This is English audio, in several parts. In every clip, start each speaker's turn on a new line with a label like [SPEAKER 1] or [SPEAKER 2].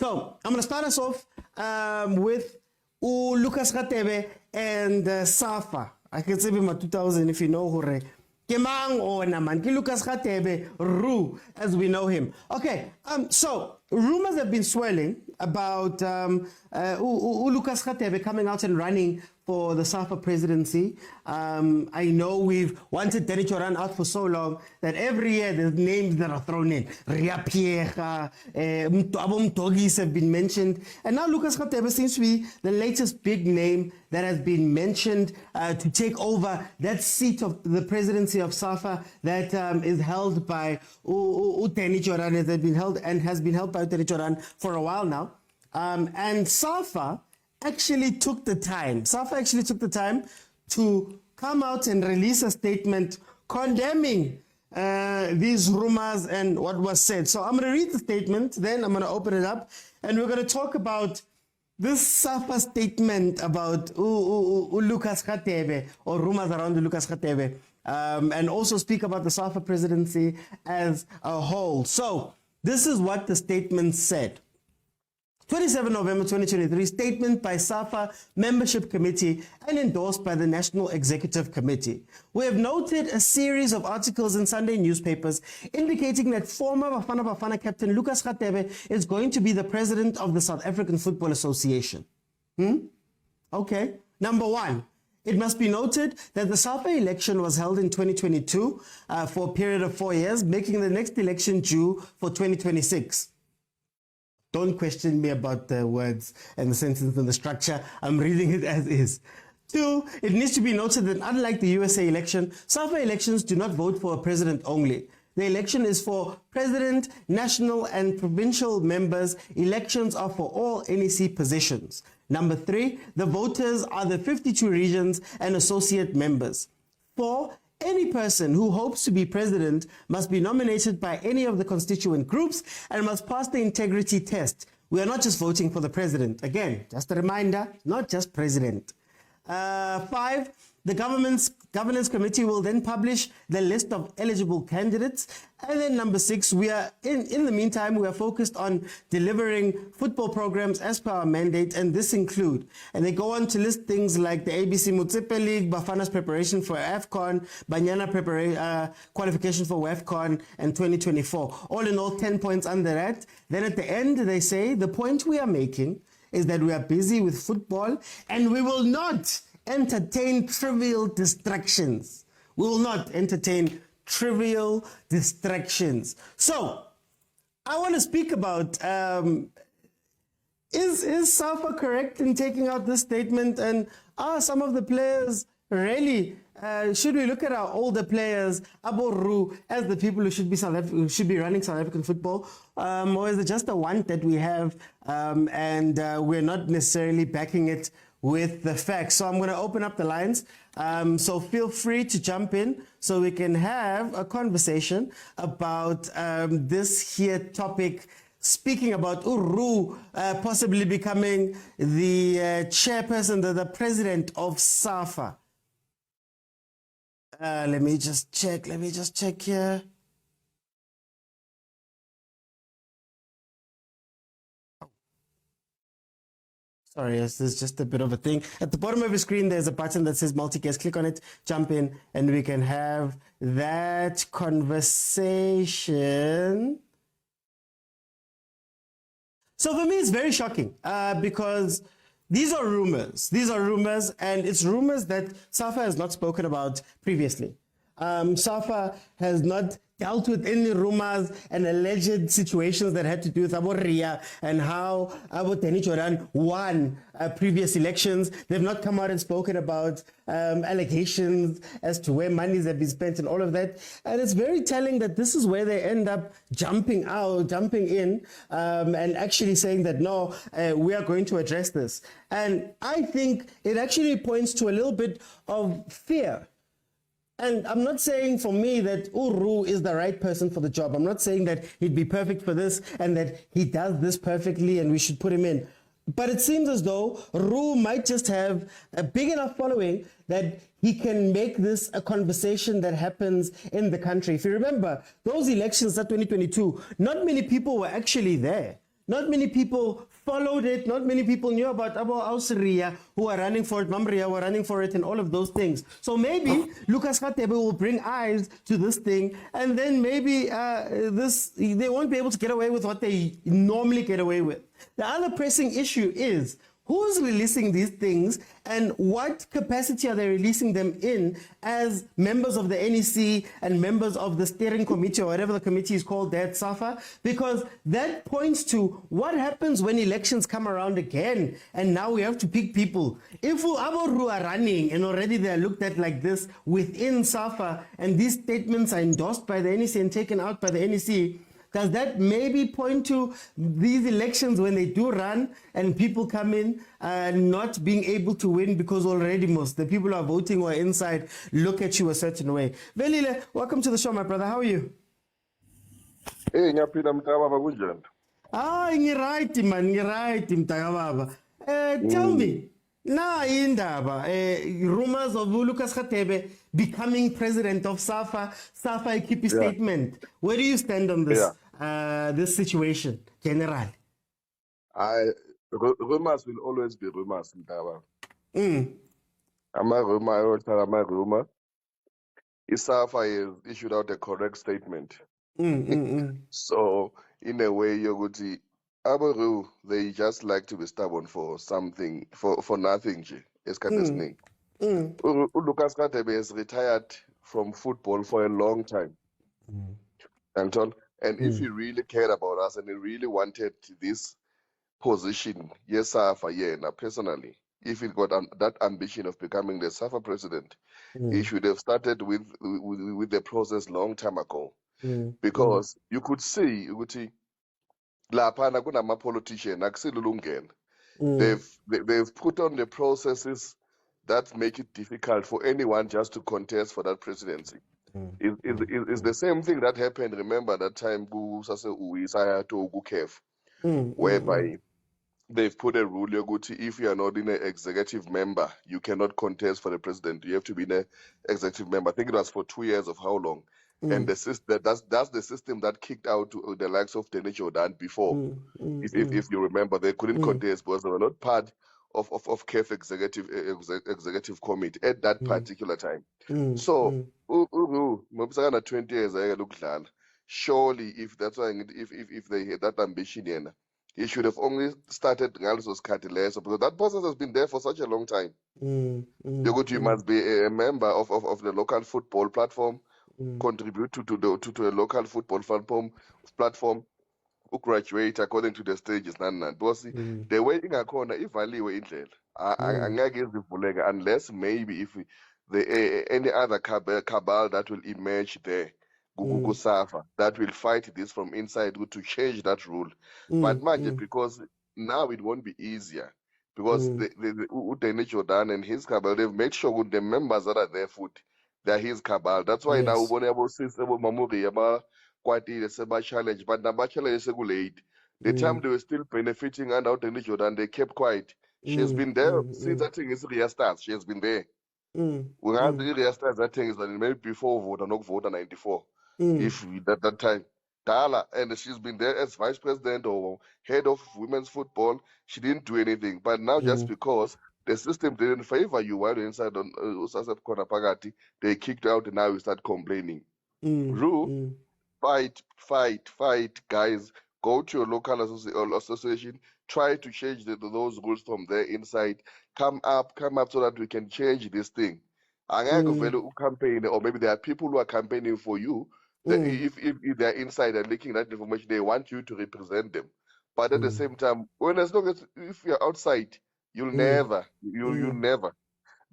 [SPEAKER 1] So I'm going to start us off with Lucas Radebe and Safa. I can say him 2000 if you know who. Kemang ona man, ki Lucas Radebe, Ru, as we know him. Okay, so rumors have been swirling about Lucas Radebe coming out and running for the Safa presidency. I know we've wanted Dennis to run out for so long that every year there's names that are thrown in. Ria Pierre, Doggies have been mentioned. And now Lucas Radebe seems to be the latest big name that has been mentioned to take over that seat of the presidency of Safa that is held by Dennis Joran, has been held by Dennis Joran for a while now. And Safa actually took the time to come out and release a statement condemning these rumors and what was said. So I'm going to read the statement, then I'm going to open it up, and we're going to talk about this Safa statement about Lucas Radebe, or rumors around Lucas Radebe, and also speak about the Safa presidency as a whole. So this is what the statement said. 27 November 2023, statement by Safa Membership Committee and endorsed by the National Executive Committee. We have noted a series of articles in Sunday newspapers indicating that former Bafana Bafana captain Lucas Radebe is going to be the president of the South African Football Association. Okay. Number one, it must be noted that the Safa election was held in 2022 for a period of 4 years, making the next election due for 2026. Don't question me about the words and the sentence and the structure. I'm reading it as is. 2, it needs to be noted that unlike the USA election, Safa elections do not vote for a president only. The election is for president, national and provincial members. Elections are for all NEC positions. Number 3, the voters are the 52 regions and associate members. 4, any person who hopes to be president must be nominated by any of the constituent groups and must pass the integrity test. We are not just voting for the president. Again, just a reminder, not just president. 5, the governance committee will then publish the list of eligible candidates. And then number 6, we are in the meantime, we are focused on delivering football programs as per our mandate, and this include, and they go on to list things like the ABC Motsepe League, Bafana's preparation for AFCON, Banyana qualification for WAFCON and 2024. All in all, 10 points under that. Then at the end, they say the point we are making is that we are busy with football and we will not entertain trivial distractions. We will not entertain trivial distractions. So, I want to speak about, is Safa correct in taking out this statement? And are some of the players really, should we look at our older players, Aboru, as the people who should be running South African football? Or is it just a want that we have and we're not necessarily backing it with the facts? So I'm going to open up the lines. So feel free to jump in so we can have a conversation about this here topic, speaking about Uru possibly becoming the chairperson, the president of Safa. Let me just check here. Sorry, yes, there's just a bit of a thing. At the bottom of your screen, there's a button that says multicast. Click on it, jump in, and we can have that conversation. So for me, it's very shocking because these are rumors. These are rumors, and it's rumors that Safa has not spoken about previously. Safa has not dealt with any rumors and alleged situations that had to do with Aboria and how Dennis Joran won previous elections. They've not come out and spoken about allegations as to where monies have been spent and all of that. And it's very telling that this is where they end up jumping in, and actually saying that, no, we are going to address this. And I think it actually points to a little bit of fear. And I'm not saying for me that Uru is the right person for the job. I'm not saying that he'd be perfect for this and that he does this perfectly and we should put him in. But it seems as though Uru might just have a big enough following that he can make this a conversation that happens in the country. If you remember, those elections at 2022, not many people were actually there. Not many people followed it. Not many people knew about Abo Ausria who are running for it, Mamria were running for it, and all of those things. So maybe Lucas Khatebe will bring eyes to this thing, and then maybe they won't be able to get away with what they normally get away with. The other pressing issue is who's releasing these things and what capacity are they releasing them in as members of the NEC and members of the steering committee or whatever the committee is called there at Safa? Because that points to what happens when elections come around again and now we have to pick people. If Aboru are running and already they are looked at like this within Safa and these statements are endorsed by the NEC and taken out by the NEC, does that maybe point to these elections when they do run and people come in not being able to win because already most the people who are voting or inside look at you a certain way? Velile, welcome to the show, my brother. How are you?
[SPEAKER 2] Hey, ngiyaphila mntakababa kunjani?
[SPEAKER 1] Ngiright, man, ngiright, mntakababa. Tell me, now indaba, rumors of Lucas Khatebe becoming president of Safa, Safa keep a statement. Where do you stand on this this situation, generally?
[SPEAKER 2] Rumors will always be rumors, mntakababa. Ama-rumor. ISAFA has issued out a correct statement. So, in a way, yokuthi Abaru, they just like to be stubborn for something, for nothing nje, esikhathini esiningi. Lucas Khatebe has retired from football for a long time. And if he really cared about us and he really wanted this position, yes, Safa, personally, if he got that ambition of becoming the Safa president, he should have started with the process long time ago. Because you could see ukuthi laphana kunama-politician akusilulungena. They've put on the processes that make it difficult for anyone just to contest for that presidency. It's the same thing that happened, remember that time whereby they've put a rule yokuthi if you are not in an executive member, you cannot contest for the president. You have to be an executive member. I think it was for 2 years of how long? And that's the system that kicked out the likes of Dene Jordan before. If you remember, they couldn't contest because they were not part of CAF executive committee at that particular time. So, 20 years surely if that's why if they had that ambition, he should have only started ngaleso sikhathi leso, because that process has been there for such a long time. You must be a member of the local football platform, contribute to a local football platform, graduate according to the stages. Because the way ingakhona ivaliwe indlela angeke izivuleke unless maybe if any other cabal that will emerge there, Safa, that will fight this from inside to change that rule. But imagine, because now it won't be easier, because the Jordan and his cabal, they've made sure the members that are there they're his cabal. That's why now ubone Mamuri kwatile seba challenge, but naba challenge sekulate. The time they were still benefiting under the Jordan, they kept quiet. She has been there since I think it's Ria Stars. She has been there. We had the Ria Stars, I think, is maybe before vote or not vote 94. If that time. Dala, and she's been there as vice president or head of women's football. She didn't do anything. But now, just because the system didn't favor you while you're inside on Usasep Konapagati, they kicked out and now you start complaining. Rule, fight, guys. Go to your local association. Try to change those rules from there inside. Come up so that we can change this thing. Campaign, or maybe there are people who are campaigning for you. If they're inside and leaking that information, they want you to represent them. But at the same time, as long as if you're outside, you'll never.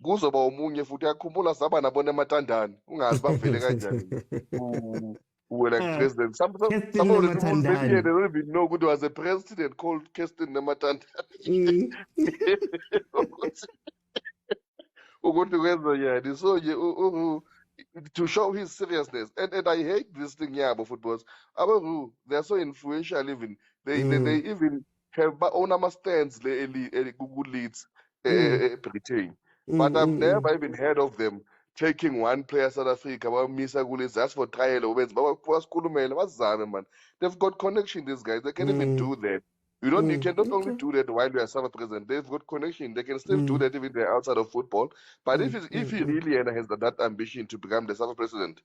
[SPEAKER 2] Kuzoba omunye futhi yakhumbula saba nabona ematandani ungazi bavele kanjani like president. Some of the people they don't even know who was a president called Kirsten Nematandani. So to show his seriousness, and I hate this thing here about footballers. They are so influential. Even they even have own stands. Google leads Britain, but I've never even heard of them taking one player South Africa. That's for trial. Man, they've got connection. These guys, they can even do that. You cannot only
[SPEAKER 1] Okay.
[SPEAKER 2] do that while you are Safa president. They've got connection. They can still do that even if they're outside of football. But if he really has that ambition to become the Safa president,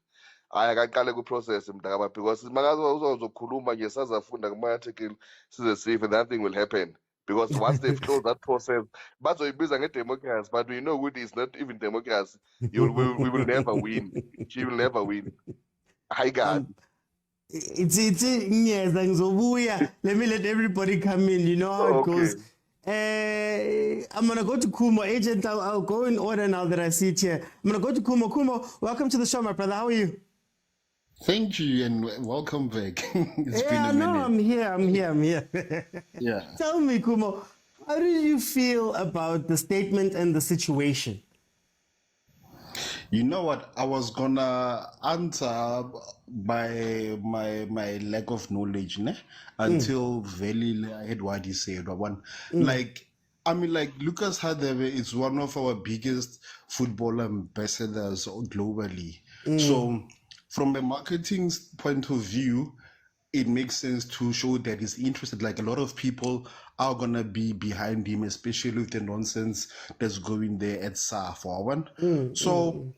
[SPEAKER 2] akaqale ku-process mntaka, because uzokhuluma nje sazafunda kuma-article size-safe, nothing will happen. Because once they've closed that process, bazoyibiza nge-democracy, but we know ukuthi it's not even democracy. We will never win. She will never win. Hayi kabi.
[SPEAKER 1] It's yes, ngizobuya. Let me let everybody come in. You know how it goes. I'm gonna go to Kumo. Agent, I'll go in order now that I see it here. I'm gonna go to Kumo. Kumo, welcome to the show, my brother. How are you?
[SPEAKER 3] Thank you and welcome back. It's been a minute.
[SPEAKER 1] I'm here.
[SPEAKER 3] Yeah.
[SPEAKER 1] Tell me, Kumo, how do you feel about the statement and the situation?
[SPEAKER 3] You know what? I was gonna answer by my lack of knowledge, ne? Until very I heard what he said. Like, I mean, like Lucas Hadebe is one of our biggest football ambassadors globally. So, from a marketing point of view, it makes sense to show that he's interested. Like a lot of people are gonna be behind him, especially with the nonsense that's going there at Safa. So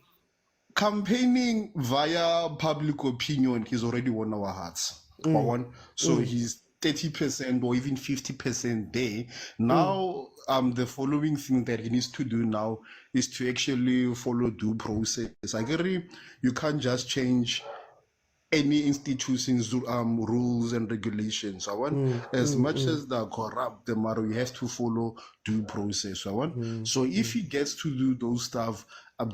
[SPEAKER 3] campaigning via public opinion, he's already won our hearts. So he's 30% or even 50% there. Now, the following thing that he needs to do now is to actually follow due process. I agree, you can't just change any institution's rules and regulations. As much as they're corrupt, we have to follow due process. So if he gets to do those stuff,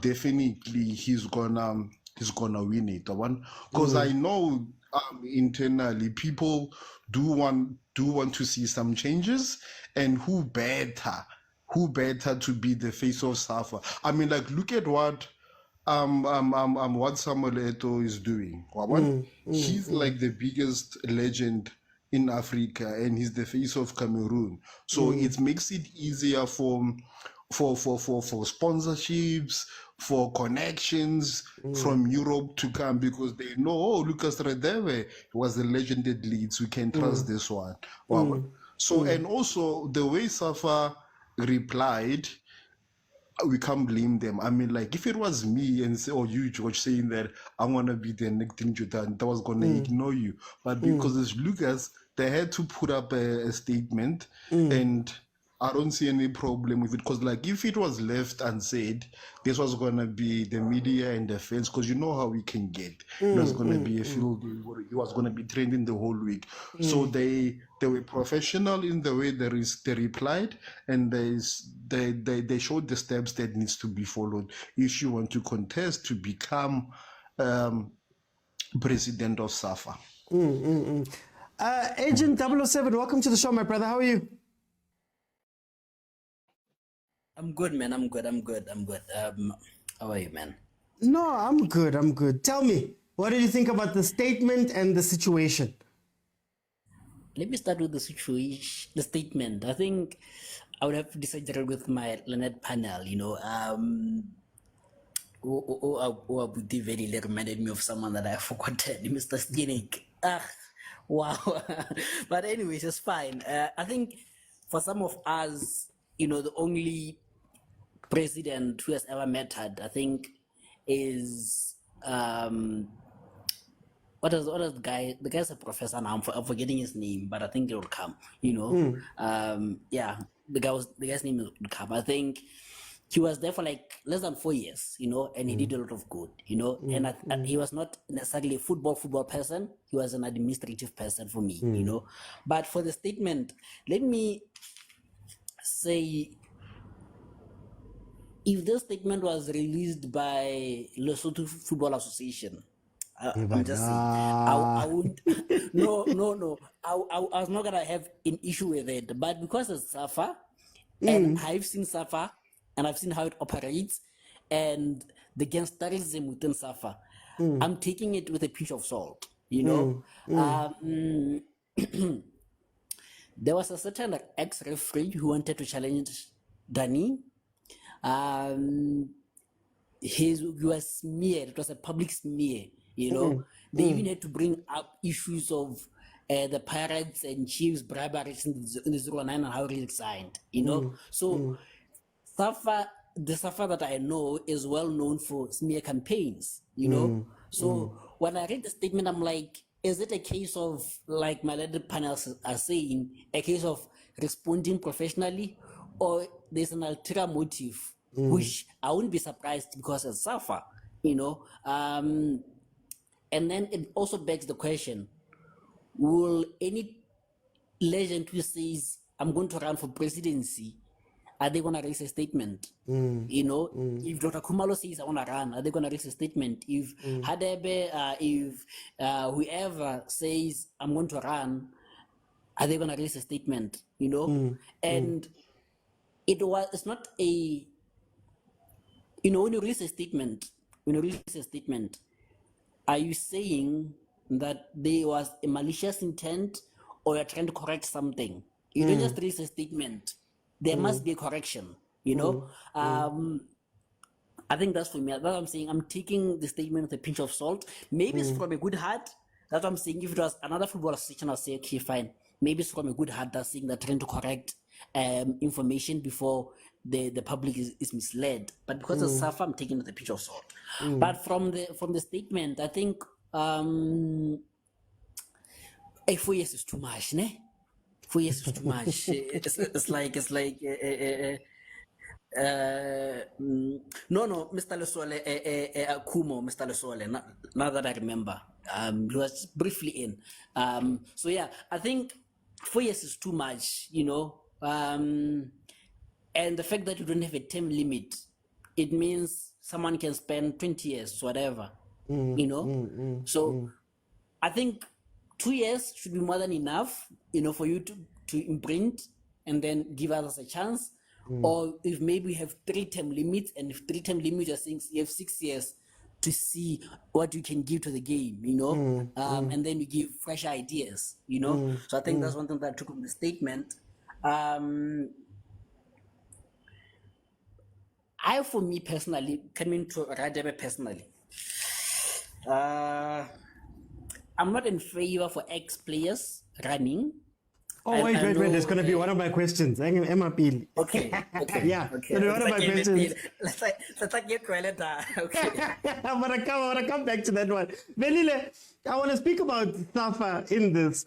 [SPEAKER 3] definitely he's gonna win it. Because I know internally people do want to see some changes, and who better to be the face of Safa? I mean, like, look at what Samuel Eto'o is doing. He's like the biggest legend in Africa, and he's the face of Cameroon. So it makes it easier for sponsorships, for connections from Europe to come, because they know, oh, Lucas Radebe was a legend at Leeds. We can trust this one. So, and also the way Safa replied, we can't blame them. I mean, like, if it was me and or you, George, saying that I want to be the next thing that was going to ignore you, but because it's Lucas, they had to put up a statement, and I don't see any problem with it, because like if it was left unsaid, this was going to be the media and the fans, because you know how we can get. It was going to be a field day where it was going to be trending the whole week. So they were professional in the way they replied, and they showed the steps that needs to be followed if you want to contest to become president of Safa.
[SPEAKER 1] Agent 007, welcome to the show, my brother. How are you?
[SPEAKER 4] I'm good, man. I'm good. How are you, man?
[SPEAKER 1] No, I'm good. Tell me, what did you think about the statement and the situation?
[SPEAKER 4] Let me start with the situation, the statement. I think I would have to disagree with my Leonard panel. You know, Abu very reminded me of someone that I forgotten, Mr. Stinik. Wow. But anyways, it's fine. I think for some of us, you know, the only president who has ever mattered, I think, is what is the guy? The guy's a professor now. I'm forgetting his name, but I think it will come. You know, yeah, the guy's name will come. I think he was there for like less than 4 years, you know, and he did a lot of good, you know. And he was not necessarily a football person. He was an administrative person for me, you know. But for the statement, let me say, if this statement was released by Lesotho Football Association, I'm just saying, I wouldn't. No. I was not gonna have an issue with it, but because it's Safa, and I've seen Safa, and I've seen how it operates, and the gangsterism within Safa, I'm taking it with a pinch of salt. You know, there was a certain ex-referee who wanted to challenge Danny. He was smeared. It was a public smear. You know, they even had to bring up issues of the Pirates and Chiefs briberies in the 09 and how he resigned, So Safa, the Safa that I know is well known for smear campaigns, So when I read the statement, I'm like, is it a case of, like my other panels are saying, a case of responding professionally, or there's an ulterior motive, which I wouldn't be surprised because it's Safa, And then it also begs the question, will any legend who says, I'm going to run for presidency, are they going to release a statement? If Dr. Kumalo says, I want to run, are they going to release a statement? If Hadebe, if whoever says, I'm going to run, are they going to release a statement? And it's not a, when you release a statement, are you saying that there was a malicious intent, or you're trying to correct something? You don't just release a statement. There must be a correction, I think that's for me. That's what I'm saying. I'm taking the statement with a pinch of salt. Maybe it's from a good heart. That's what I'm saying. If it was another football association, I'll say, okay, fine. Maybe it's from a good heart that's saying they're trying to correct information before the public is misled. But because of Safa, I'm taking it with a pinch of salt. But from the statement, I think 4 years is too much, ne? 4 years is too much. It's like no, Mr. Lesole, Kumo, Mr. Lesole, now that I remember, he was briefly in. So yeah, I think 4 years is too much, and the fact that you don't have a term limit, it means someone can spend 20 years, whatever, So I think 2 years should be more than enough, for you to imprint and then give others a chance. Or if maybe you have 3-term limits, and if 3-term limits, you're saying you have 6 years to see what you can give to the game, and then you give fresh ideas, So I think that's one thing that I took from the statement. For me personally, coming to Radebe personally, I'm not in favor for ex-players running.
[SPEAKER 1] Oh, wait. There's going to be one of my questions. I'm Pili.
[SPEAKER 4] Okay.
[SPEAKER 1] Yeah.
[SPEAKER 4] Okay.
[SPEAKER 1] One of my questions.
[SPEAKER 4] Let's get credit. Okay.
[SPEAKER 1] I'm going to come back to that one. Velile, I want to speak about Safa in this.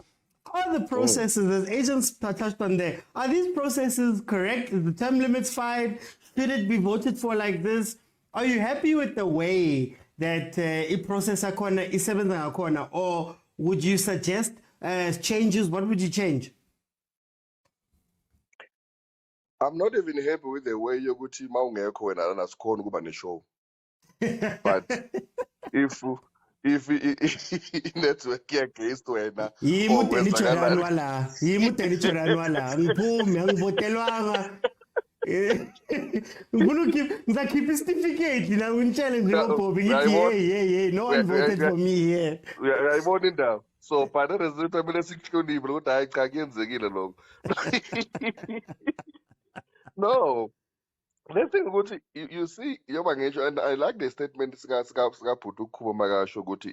[SPEAKER 1] All the processes, as agents touched on there, are these processes correct? Is the term limits fine? Should it be voted for like this? Are you happy with the way that process is corner, or would you suggest changes? What would you change?
[SPEAKER 2] I'm not even happy with the way yokuthi mawungekho wena lana sikhona ukuba ne-show. But if i-network against wena
[SPEAKER 1] ngizakhipha isitifiketi la ungitshele njengobhobhi ngithi no one voted for me here.
[SPEAKER 2] Uyayibona indaba. So phana result amele sikuhloniphe ukuthi hayi cha kuyenzekile lokho. No. The thing ukuthi you see yoba ngisho, and I like the statement sika-Bhuti uKhubo makasho ukuthi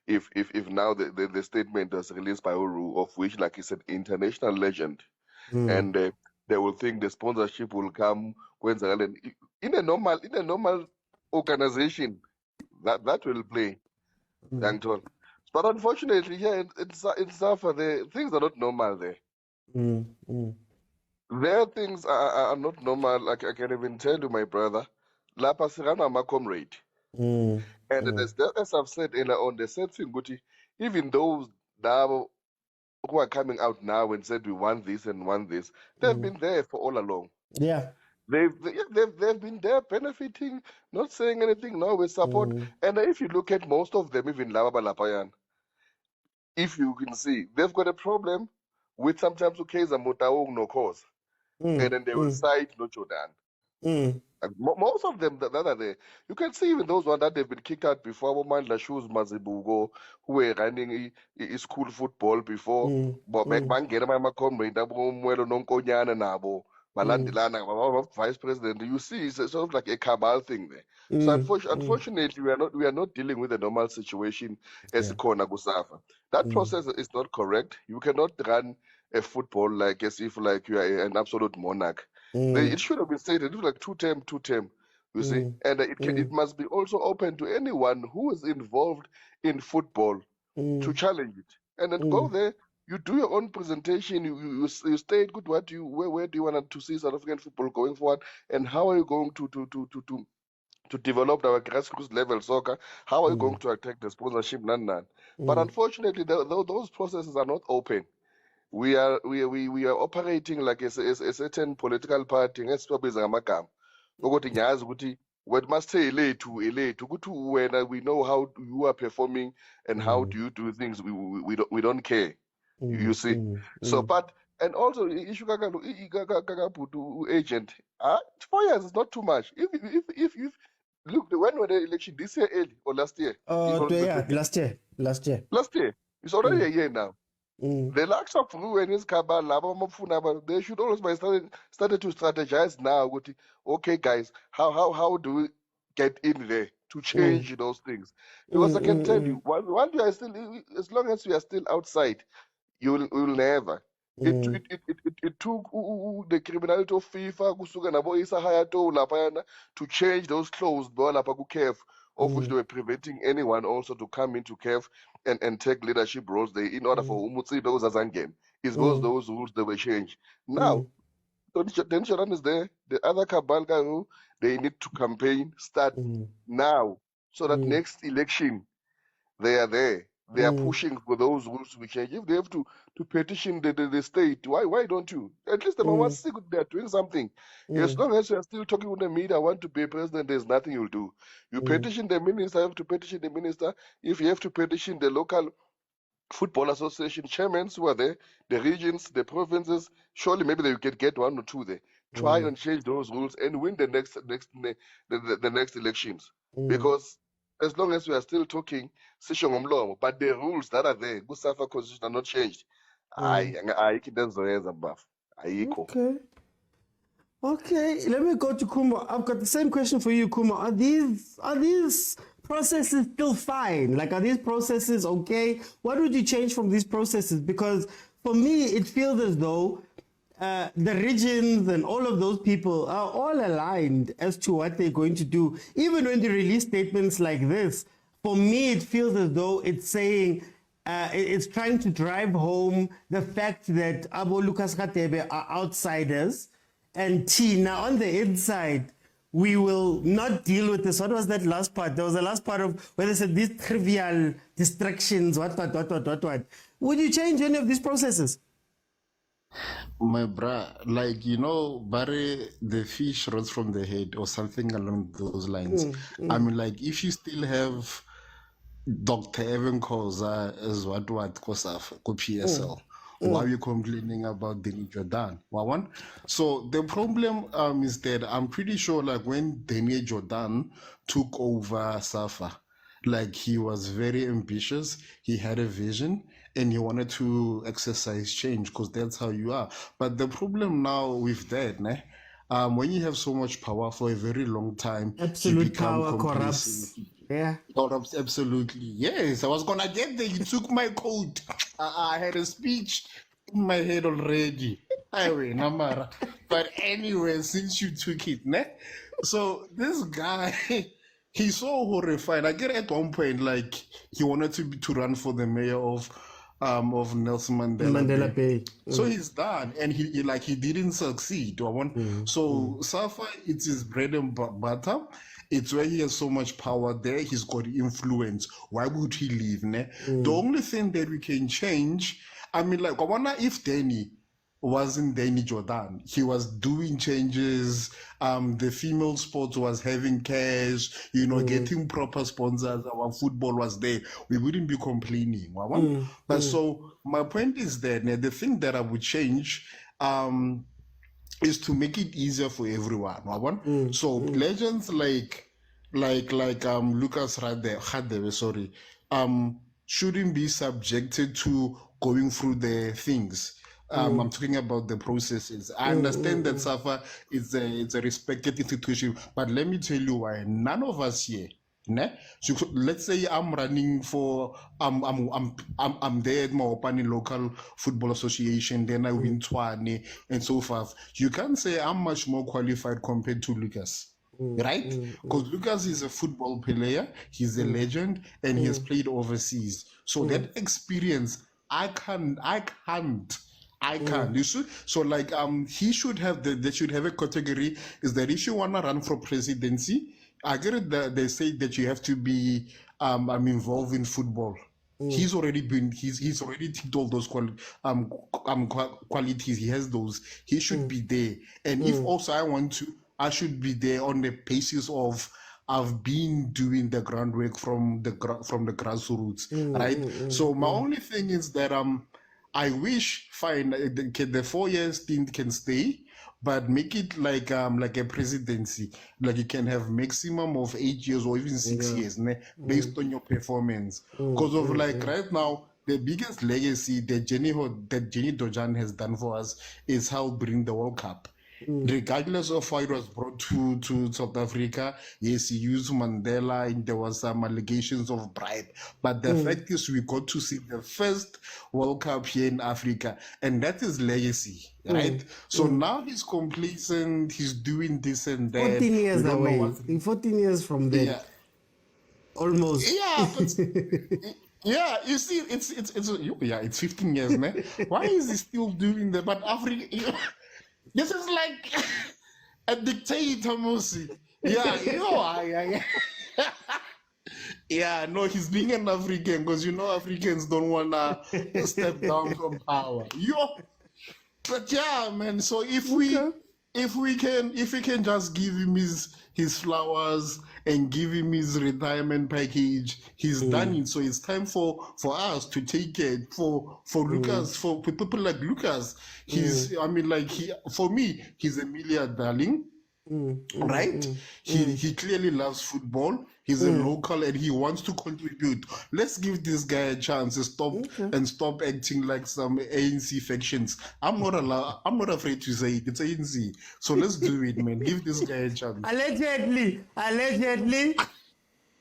[SPEAKER 2] if now the statement was released by Uru, of which, like he said, international legend, and they will think the sponsorship will come in a normal organization that will play. But unfortunately here in Safa, the things are not normal there. Their things are not normal. Like I can even tell you, my brother, Lapa Sirana my comrade. And as I've said earlier on, the same thing, Guti, even those now who are coming out now and said we want this and want this, they've been there for all along.
[SPEAKER 1] Yeah.
[SPEAKER 2] They've been there benefiting, not saying anything, no, with support. And if you look at most of them, even Laba Lapayan, if you can see, they've got a problem with sometimes Kaizer Mutaung no cause. And then they will side no Jordan. And most of them that are there, you can see even those ones that they've been kicked out before. Mandla Shoes Mazibugo, who were running school football before. But back man get my comrade, Mwelo Nonkonyana Nabo, Vice President, you see, it's sort of like a cabal thing there. So unfortunately, we are not dealing with a normal situation as Kona Gusafa. That process is not correct. You cannot run a football like as if like you are an absolute monarch. It should have been stated like two term. You see, and it must be also open to anyone who is involved in football to challenge it, and then go there. You do your own presentation. You state good where do you want to see South African football going forward, and how are you going to develop our grassroots level soccer? How are you going to attack the sponsorship? None. But unfortunately, those processes are not open. We are operating like a certain political party ngesibabiza ngamagama ukuthi ngiyazi ukuthi when must say elethu ukuthi wena we know how you are performing and how do you do things. We don't care. You see. So but and also issue kakabutu agent 4 years is not too much. If look, when were the election this year early or last year?
[SPEAKER 1] Last year.
[SPEAKER 2] Last year. It's already a year now. The likes of Ruben is Kabal, they should always be started to strategize now. Okay, guys, how do we get in there to change those things? Because I can tell you, while you are still, as long as you are still outside, you will never. It took the criminality of FIFA kusuka nabo isahayato lapayana to change those clothes of which they were preventing anyone also to come into CAF and take leadership roles there in order for Umutsi those as again. It's those rules that were changed. Now, Tony Sharan is there, the other cabal guy who they need to campaign start now so that next election they are there. They are pushing for those rules to be changed. If they have to petition the state, why don't you? At least the Mama see they are doing something. As long as you are still talking with the media, want to be president, there's nothing you'll do. You petition the minister, have to petition the minister. If you have to petition the local football association chairmen who are there, the regions, the provinces, surely maybe they can get one or two there. Try and change those rules and win the next elections. Because as long as we are still talking but the rules that are there, good Safa constitution are not changed.
[SPEAKER 1] Okay, let me go to Kumo. I've got the same question for you, Kumo. Are these processes still fine? Like, are these processes okay? What would you change from these processes? Because for me, it feels as though the regions and all of those people are all aligned as to what they're going to do. Even when they release statements like this, for me, it feels as though it's saying, it's trying to drive home the fact that Abo Lucas Khatebe are outsiders, and Tina on the inside, we will not deal with this. What was that last part? There was the last part of where they said these trivial distractions, what. Would you change any of these processes?
[SPEAKER 3] My bra, like, you know, Barry, the fish rots from the head or something along those lines. I mean, like, if you still have Dr. Evan Koza as what Kosaf, PSL, why are you complaining about Danny Jordan? So the problem is that I'm pretty sure, like, when Danny Jordan took over Safa, like, he was very ambitious, he had a vision, and he wanted to exercise change because that's how you are. But the problem now with that, when you have so much power for a very long time,
[SPEAKER 1] absolute power corrupts. Yeah.
[SPEAKER 3] Corrupts, absolutely. Yes, I was gonna get there. You took my coat. I had a speech in my head already. Anyway, Namara. But anyway, since you took it, so this guy, he's so horrified. I get at one point, like, he wanted to run for the mayor of Nelson Mandela Bay. So he's done, and he didn't succeed. So Safa, it's his bread and butter. It's where he has so much power there. He's got influence. Why would he leave? The only thing that we can change, I mean, like, I wonder if Danny wasn't Danny Jordan. He was doing changes. The female sports was having cash, getting proper sponsors. Our football was there. We wouldn't be complaining. But so my point is that the thing that I would change is to make it easier for everyone. So legends like Lucas Radebe, shouldn't be subjected to going through the things. I'm talking about the processes. I understand that Safa is a respected institution, but let me tell you why. None of us here, ne? So let's say I'm running for I'm there at my Opani local football association, then I win Twane and so forth. You can't say I'm much more qualified compared to Lucas. Right? Because Lucas is a football player, he's a legend, and he has played overseas. So that experience, I can't. You see? So like he should have they should have a category is that if you wanna run for presidency, I get it that they say that you have to be I'm involved in football. He's already ticked all those qualities. He has those. He should be there. And if also I should be there on the basis of I've been doing the groundwork from the grassroots, right? So my only thing is that I wish the 4 years stint can stay, but make it like a presidency. Like you can have maximum of 8 years or even 6 years, based on your performance. Because of like right now, the biggest legacy that Jenny Dojan has done for us is help bring the World Cup. Regardless of how it was brought to South Africa, yes, he used Mandela and there was some allegations of bribe. But the fact is we got to see the first World Cup here in Africa, and that is legacy, right? So now he's complacent, he's doing this and that.
[SPEAKER 1] 14 years away. 14 years from then.
[SPEAKER 3] Yeah.
[SPEAKER 1] Almost.
[SPEAKER 3] Yeah, but yeah, you see, it's 15 years, man. Why is he still doing that? But Africa, this is like a dictator, Mosi. Yeah, yeah, no, he's being an African because Africans don't wanna step down from power. But yeah, man. So if we can just give him his flowers and give him his retirement package, he's done it. So it's time for us to take it for Lucas, for people like Lucas. For me, he's a Emilia darling. Right? He clearly loves football. He's a local and he wants to contribute. Let's give this guy a chance to stop acting like some ANC factions. I'm not afraid to say it. It's ANC. So let's do it, man. Give this guy a chance.
[SPEAKER 1] Allegedly,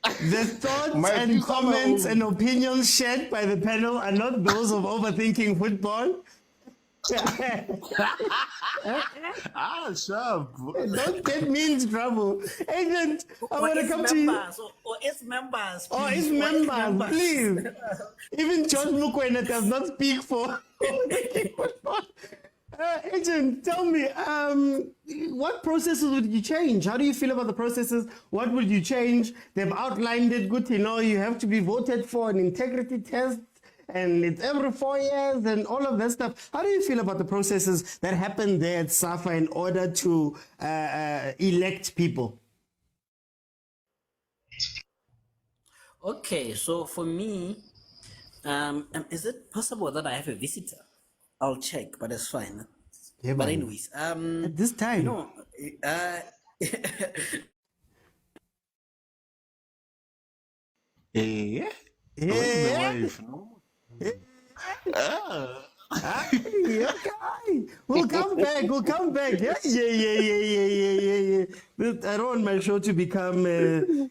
[SPEAKER 1] the thoughts and comments and opinions shared by the panel are not those of overthinking football.
[SPEAKER 3] Sharp.
[SPEAKER 1] Don't get me into trouble. Agent, I want to come to you.
[SPEAKER 4] Or its members.
[SPEAKER 1] Please. Even George Mukwena does not speak for Agent, tell me, what processes would you change? How do you feel about the processes? What would you change? They've outlined it good to know you have to be voted for an integrity test. And it's every 4 years and all of that stuff. How do you feel about the processes that happen there at Safa in order to elect people?
[SPEAKER 4] Okay, so for me, is it possible that I have a visitor? I'll check, but it's fine.
[SPEAKER 1] Yeah,
[SPEAKER 4] but
[SPEAKER 1] man.
[SPEAKER 4] anyways,
[SPEAKER 1] at this time,
[SPEAKER 3] Yeah.
[SPEAKER 1] the
[SPEAKER 3] wife, no?
[SPEAKER 1] Okay. We'll come back. Yeah. I don't want my show to become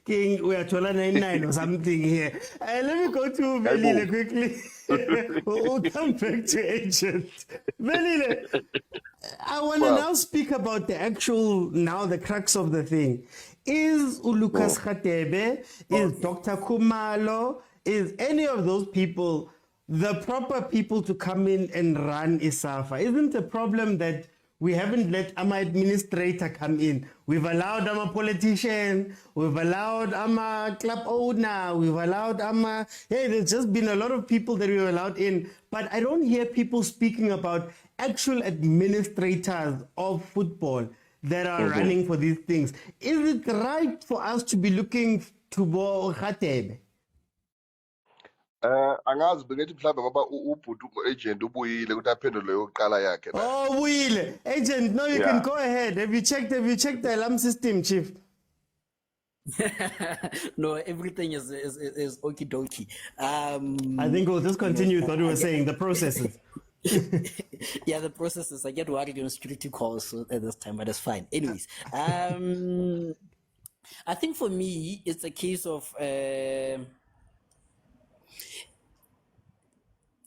[SPEAKER 1] King Uyatola 99 or something here. Let me go to Velile quickly. We'll come back to Agent. Velile, I want to now speak about the crux of the thing. Is Lucas Khatebe, is Dr. Kumalo, is any of those people the proper people to come in and run Safa? Isn't the problem that we haven't let our administrator come in? We've allowed our politician, we've allowed our club owner, we've allowed there's just been a lot of people that we've allowed in, but I don't hear people speaking about actual administrators of football that are running for these things. Is it right for us to be looking to Khatebe?
[SPEAKER 2] Angazi bengithi mhlawumbe ngoba ubhuti agent ubuyile ukuthi aphendule yokuqala yakhe la.
[SPEAKER 1] Oh, ubuyile. Agent, no, you can go ahead. Have you checked the alarm system, Chief?
[SPEAKER 4] No, everything is okie dokie.
[SPEAKER 1] I think we'll just continue with what we were saying, the processes.
[SPEAKER 4] Yeah, the processes. I get worried on security calls at this time, but that's fine. Anyways, I think for me, it's a case of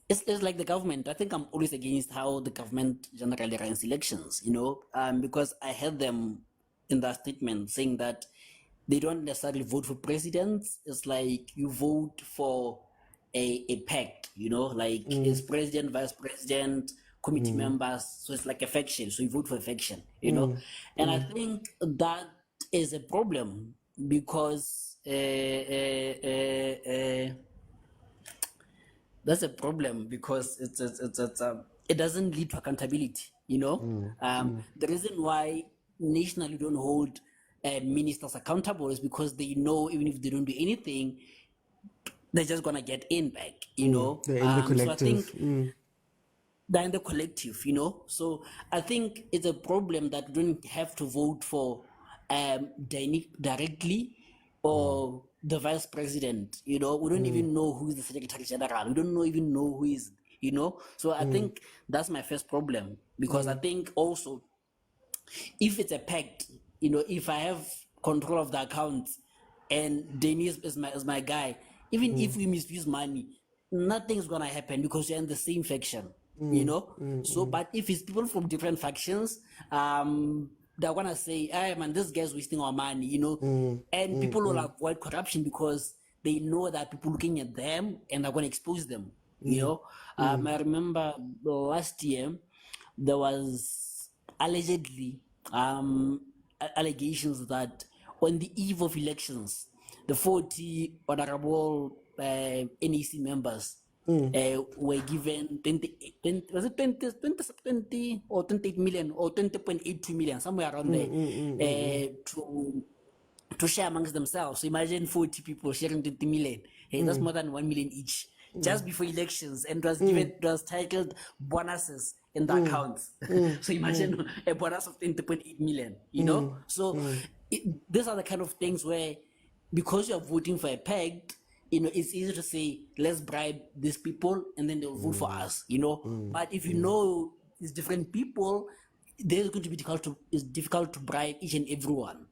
[SPEAKER 4] it's like the government. I think I'm always against how the government generally runs elections, because I heard them in that statement saying that they don't necessarily vote for presidents. It's like you vote for a pact, like it's president, vice president, committee members. So it's like a faction. So you vote for a faction, And I think that is a problem because that's a problem because it doesn't lead to accountability. The reason why nationally don't hold ministers accountable is because they know even if they don't do anything, they're just gonna get in back.
[SPEAKER 1] They're in the collective.
[SPEAKER 4] So I think they're in the collective. So I think it's a problem that we don't have to vote for directly or the vice president. We don't even know who is the secretary general. We don't even know who is. So I think that's my first problem because I think also if it's a pact, if I have control of the account and Dennis is my guy, even if we misuse money, nothing's gonna happen because you're in the same faction, So, but if it's people from different factions, they're gonna say, "Hey man, this guy's wasting our money," and people will avoid corruption because they know that people looking at them and they're gonna expose them. I remember last year there was allegedly allegations that on the eve of elections, the 40 honorable NEC members were given 20 or 28 million or 20.82 million, somewhere around there, to share amongst themselves. So imagine 40 people sharing 20 million. Hey, that's more than 1 million each. Just before elections, and it was titled bonuses in the accounts. So imagine a bonus of 20.8 million, So these are the kind of things where, because you're voting for a pact, it's easy to say, let's bribe these people and then they'll vote for us, But if it's different people, it's going to be difficult to bribe each and everyone.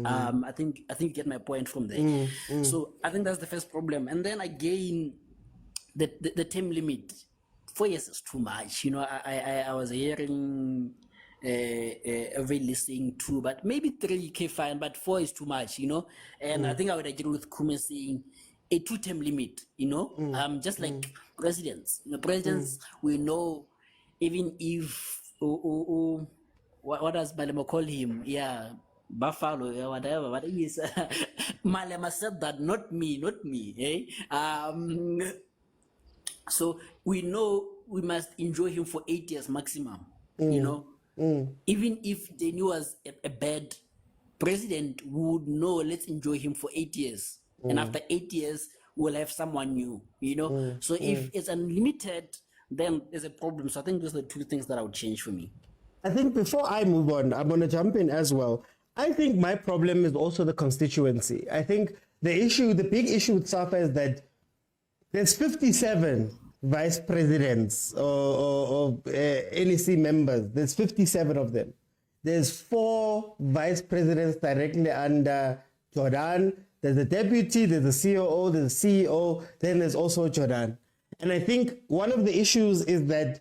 [SPEAKER 4] I think you get my point from there. So I think that's the first problem. And then again, the term limit, 4 years is too much. I was hearing every listening to, but maybe 3K fine, but 4 is too much, And I think I would agree with Kume saying a 2-term limit, just like presidents. Presidents, we know, even if what does Malema call him? Yeah, Buffalo, yeah, whatever. But he is Malema said that, not me, eh? So we know we must enjoy him for 8 years maximum, Even if Denny was a bad president, we would know, let's enjoy him for 8 years. And after 8 years, we'll have someone new, So if it's unlimited, then there's a problem. So I think those are the two things that I would change for me.
[SPEAKER 1] I think before I move on, I'm going to jump in as well. I think my problem is also the constituency. I think the big issue with Safa is that there's 57 vice presidents or NEC members. There's 57 of them. There's 4 vice presidents directly under Jordan. There's a deputy, there's a COO, there's a CEO, then there's also Jordan. And I think one of the issues is that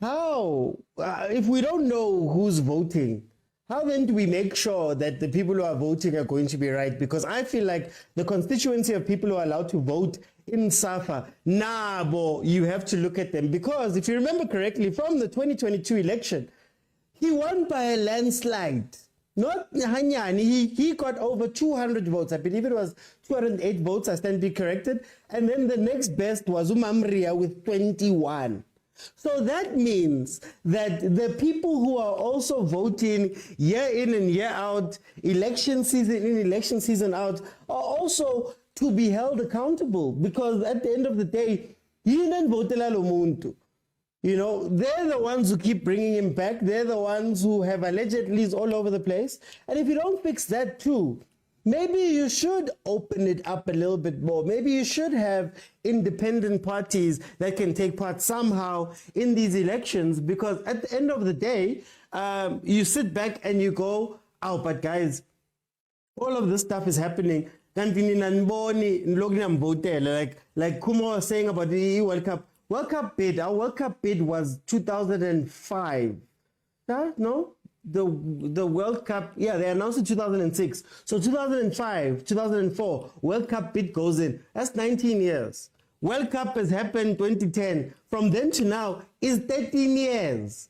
[SPEAKER 1] if we don't know who's voting, how then do we make sure that the people who are voting are going to be right? Because I feel like the constituency of people who are allowed to vote in Safa, you have to look at them. Because if you remember correctly, from the 2022 election, he won by a landslide. Not Hanyani, he got over 200 votes. I believe it was 208 votes, I stand to be corrected. And then the next best was Umamria with 21. So that means that the people who are also voting year in and year out, election season in, election season out, are also to be held accountable, because at the end of the day, they're the ones who keep bringing him back. They're the ones who have allegedly all over the place. And if you don't fix that too, maybe you should open it up a little bit more. Maybe you should have independent parties that can take part somehow in these elections, because at the end of the day, you sit back and you go, oh, but guys, all of this stuff is happening. Like Kumo was saying about the World Cup. Our World Cup bid was 2005. No? The World Cup, yeah, they announced in 2006. So 2005, 2004, World Cup bid goes in. That's 19 years. World Cup has happened 2010. From then to now is 13 years.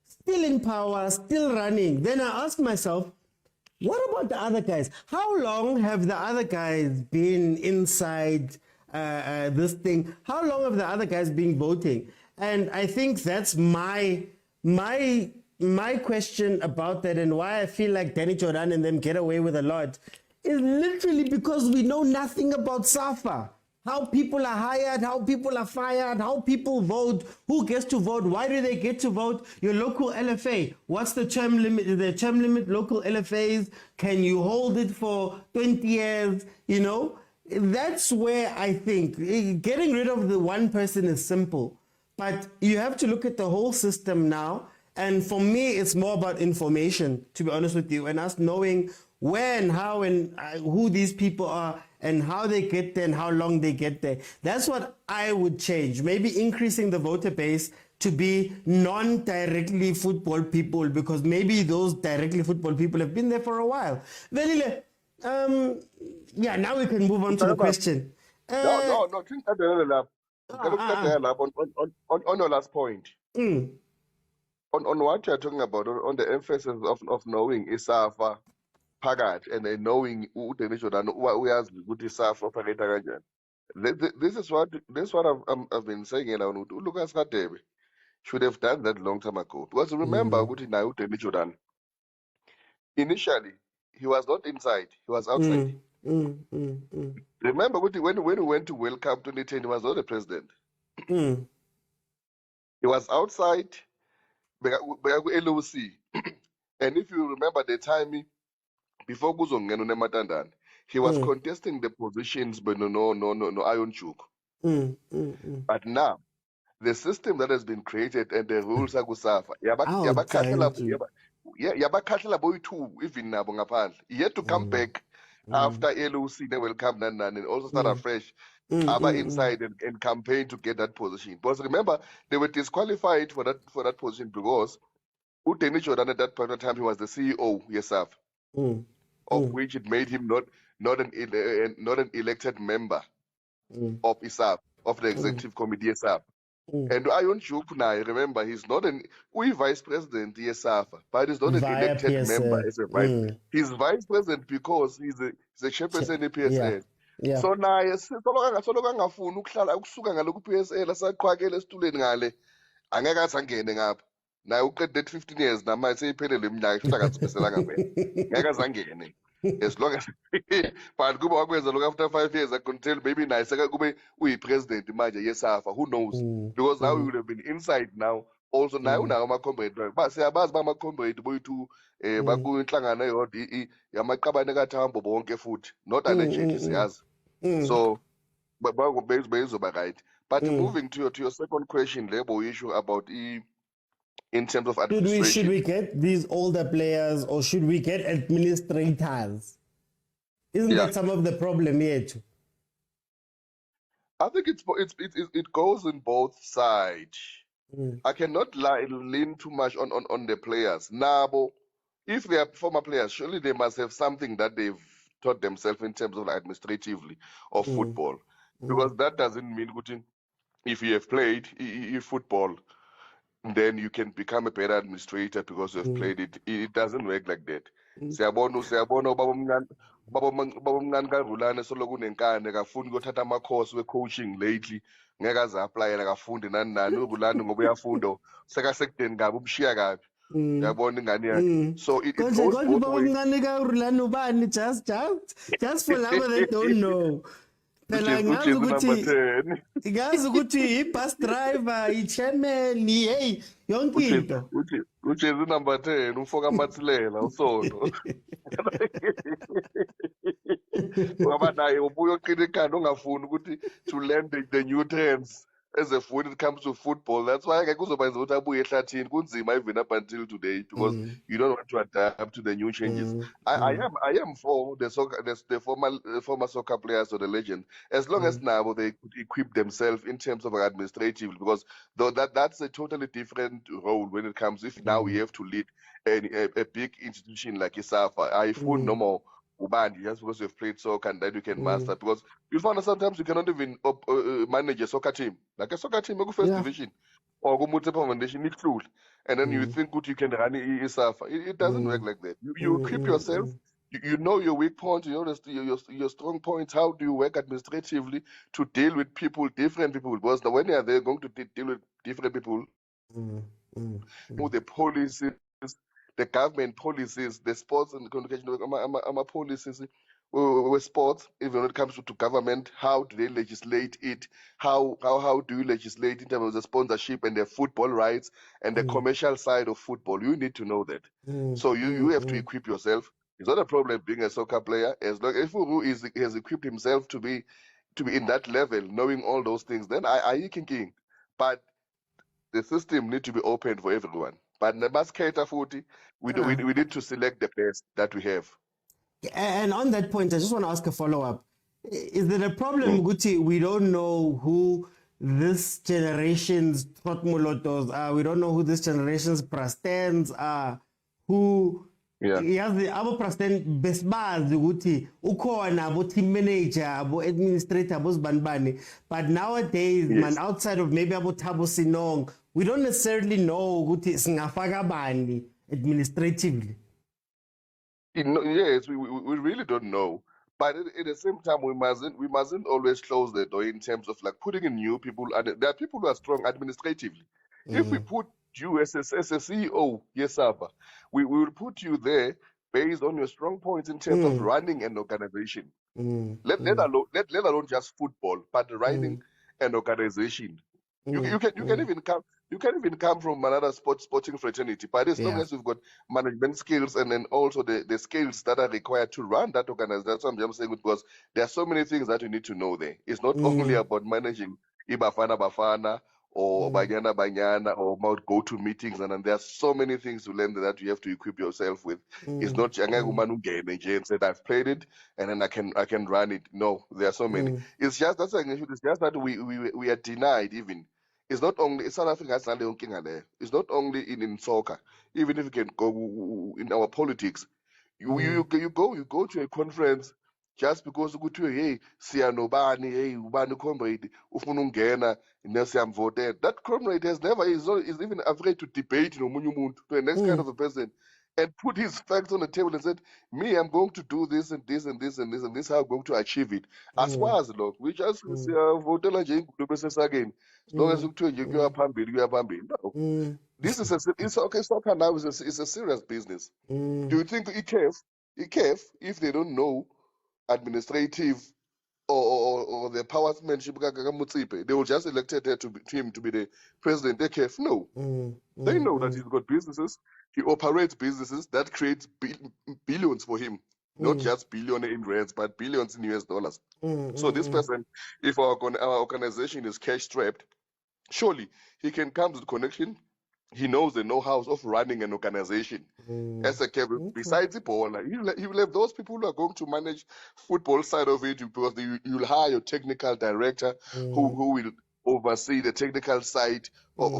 [SPEAKER 1] Still in power, still running. Then I ask myself, what about the other guys? How long have the other guys been inside this thing? How long have the other guys been voting? And I think that's my question about that, and why I feel like Danny Jordan and them get away with a lot is literally because we know nothing about Safa. How people are hired, how people are fired, how people vote, who gets to vote, why do they get to vote, your local LFA, what's the term limit, local LFAs, can you hold it for 20 years, That's where I think getting rid of the one person is simple, but you have to look at the whole system now. And for me, it's more about information, to be honest with you, and us knowing where and how and who these people are and how they get there and how long they get there. That's what I would change. Maybe increasing the voter base to be non-directly football people, because maybe those directly football people have been there for a while. Velile, now we can move on to the question.
[SPEAKER 2] No. On your last point. On what you're talking about, on the emphasis of knowing Safa Pagat and then knowing uyazi ukuthi Safa operator kanjani. This is what I've been saying, Lucas Radebe should have done that long time ago. Because remember ukuthi naye uDennis Jordan, initially he was not inside, he was outside. Remember when he went to World Cup 2010, he was not the president. He was outside. LOC. And if you remember the time before Kuzongena uNematandane, he was contesting the positions, but no Iron Chuk. But now, the system that has been created and the rules are Safa. Yabakhatlela boy too, even nabo ngaphandle. He had to come back after LOC, they will come and also start afresh. Inside and campaign to get that position. Because remember, they were disqualified for that position because Udeni Jordan at that point of time, he was the CEO, Yesaf, of which it made him not an elected member of ISAF, of the executive committee ISAF. And Ayon Chukna, remember, he's not vice president ISAF, but he's not an elected member as a vice. He's vice president because he's a chairperson in PSL.
[SPEAKER 1] Yeah.
[SPEAKER 2] So naye soloko angafuni ukusuka ngale ku-PSL asaqhwakela esitulweni ngale angeke aze angene ngapha naye uqede 15 years namanje seyiphelele iminyaka ihlakaziphiselanga phela ngeke aze angene as long as but kuba wakwenza lokho after 5 years I can tell maybe naye kube uyi-president manje yeSAFA, who knows, because now you would have been inside now also naye unawo ama-comrade siyabazi ba-ama-comrade boyithu bakunhlangano eyodwa yamaqabane kaThambo bonke futhi not allegedly siyazi. So bezoba right. But moving to your second question, Lebo issue about in terms of administration.
[SPEAKER 1] Should we get these older players or should we get administrators? Isn't that some of the problem here too?
[SPEAKER 2] I think it goes in both sides. I cannot lean too much on the players. Nabo, if they are former players, surely they must have something that they've taught themselves in terms of administratively of football. Because that doesn't mean if you have played football, then you can become a better administrator because you have played it. It doesn't work like that. Siyabona baba omncane kaRulane soloku nenkane kafuni ukuthatha ama-course we-coaching lately ngeke aze applyela kafundi nani uRulane ngoba uyafunda sekasekudeni kabi ubushiya kabi. Uyabona ingane yakhe. So it goes both ways.
[SPEAKER 1] Baba omncane kaRulane ubani just for labo that don't know. Phela ngazi
[SPEAKER 2] Ujesu number
[SPEAKER 1] ukuthi
[SPEAKER 2] 10.
[SPEAKER 1] ngazi ukuthi i-bus driver, i-chairman, hey, yonke into.
[SPEAKER 2] Ujesu number 10, ufoka Masilela, uSondo. Ngoba naye ubuye oqina ikhanda ongafuni ukuthi to learn the new trends as a when it comes to football. That's why ngeke uzobenza ukuthi abuye ehlathini kunzima even up until today because you don't want to adapt to the new changes. I am for the soccer the former soccer players or the legend as long as now they could equip themselves in terms of administrative because though that's a totally different role when it comes if now we have to lead a big institution like Safa. I feel no more ubandi just because you've played soccer and then you can master because you find that sometimes you cannot even manage a soccer team like a soccer team go first division or go multi foundation it flew and then you think good you can run Safa. It doesn't work like that. You equip yourself. You know your weak points, you know your strong points. How do you work administratively to deal with people, different people? Because when you are there going to deal with different people, know the policies, the government policies, the sports and communication policies with sports, even when it comes to government, how do they legislate it? How do you legislate in terms of the sponsorship and the football rights and the commercial side of football? You need to know that. So you have to equip yourself. It's not a problem being a soccer player as long as Uru has equipped himself to be in that level, knowing all those things. Then I thinking, but the system need to be open for everyone. But the cater 40, we need to select the best that we have.
[SPEAKER 1] And on that point, I just want to ask a follow-up. Is there a problem, Guti? We don't know who this generation's Trotmolotos are. We don't know who this generation's Prastens are. Who yazi abo Prasten besbazi ukuthi ukhona abo team manager, abo administrator, abo zbanibani. But nowadays, man, outside of maybe abo Thabo Sinong, we don't necessarily know ukuthi singafaka bani administratively.
[SPEAKER 2] Yes, we really don't know. But at the same time, we mustn't always close the door in terms of like putting in new people. And there are people who are strong administratively. If we put you as a CEO, yes, Safa, we will put you there based on your strong points in terms of running an organization. Let alone just football, but running an organization. You can even come from another sporting fraternity, but as long as you've got management skills and then also the skills that are required to run that organization, that's what I'm saying because there are so many things that you need to know there. It's not only about managing Bafana or Banyana or about go-to meetings, and then there are so many things to learn that you have to equip yourself with. It's not and said I've played it and then I can run it. No, there are so many. It's just that we are denied even. It's not only South Africa. It's not only in soccer. Even if you can go in our politics, you go to a conference just because hey siyanobani, hey ubani comrade ufuna ungena voted. That comrade is even afraid to debate nomunye umuntu, to the next kind of a person, and put his facts on the table and said, me, I'm going to do this and this and this and this and this, how I'm going to achieve it. As far as look, we just votela nje ingulu bese again. As long as you are phambili. No. This is it's okay, soccer now is a serious business. Do you think ICAF, if they don't know administrative or the powersmanship, they will just elect him to be the president? ICAF, no. They know that he's got businesses. He operates businesses that creates billions for him. Not just billion in rands, but billions in US dollars. So this person, if our organization is cash strapped, surely he can come to the connection. He knows the know-how of running an organization. As a cable, besides the ball, he will have those people who are going to manage football side of it because you'll hire your technical director who will oversee the technical side of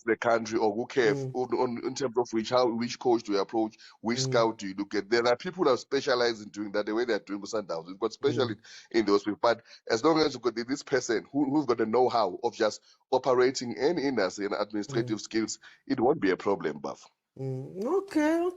[SPEAKER 2] the country, or who care in terms of which coach do you approach, which scout do you look at. There are people who are specialized in doing that the way they are doing with Sundowns. We've got specialists in those people. But as long as you've got this person who's got the know-how of just operating any industry and administrative skills, it won't be a problem, Buff.
[SPEAKER 1] Okay.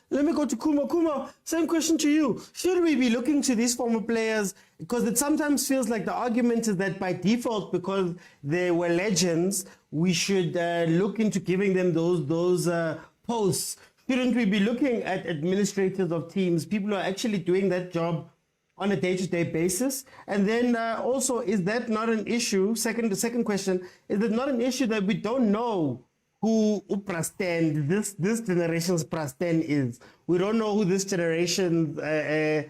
[SPEAKER 1] Let me go to Kumo. Kumo, same question to you. Should we be looking to these former players? Because it sometimes feels like the argument is that by default, because they were legends, we should look into giving them those posts. Shouldn't we be looking at administrators of teams, people who are actually doing that job on a day-to-day basis? And then also, is that not an issue? The second question, is it not an issue that we don't know who Prasten, this generation's Prasten is? We don't know who this generation, we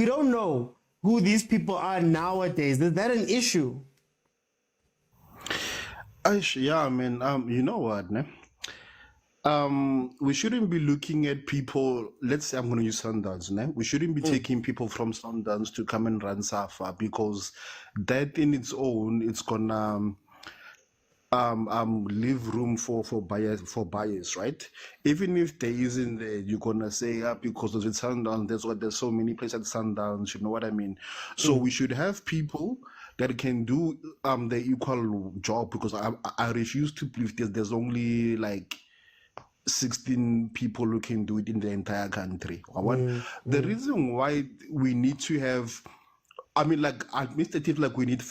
[SPEAKER 1] don't know who these people are nowadays. Is that an issue?
[SPEAKER 3] Yeah, I mean, you know what, ne? We shouldn't be looking at people. Let's say I'm going to use Sundowns. Ne? We shouldn't be taking people from Sundowns to come and run Safa, because that in its own, it's gonna leave room for bias, right? Even if there isn't there, you're gonna say, yeah, because of the Sundowns, there's so many places at Sundowns, you know what I mean? So we should have people that can do the equal job, because I refuse to believe there's only like 16 people who can do it in the entire country. The reason why we need to have, I mean, like administrative, like we need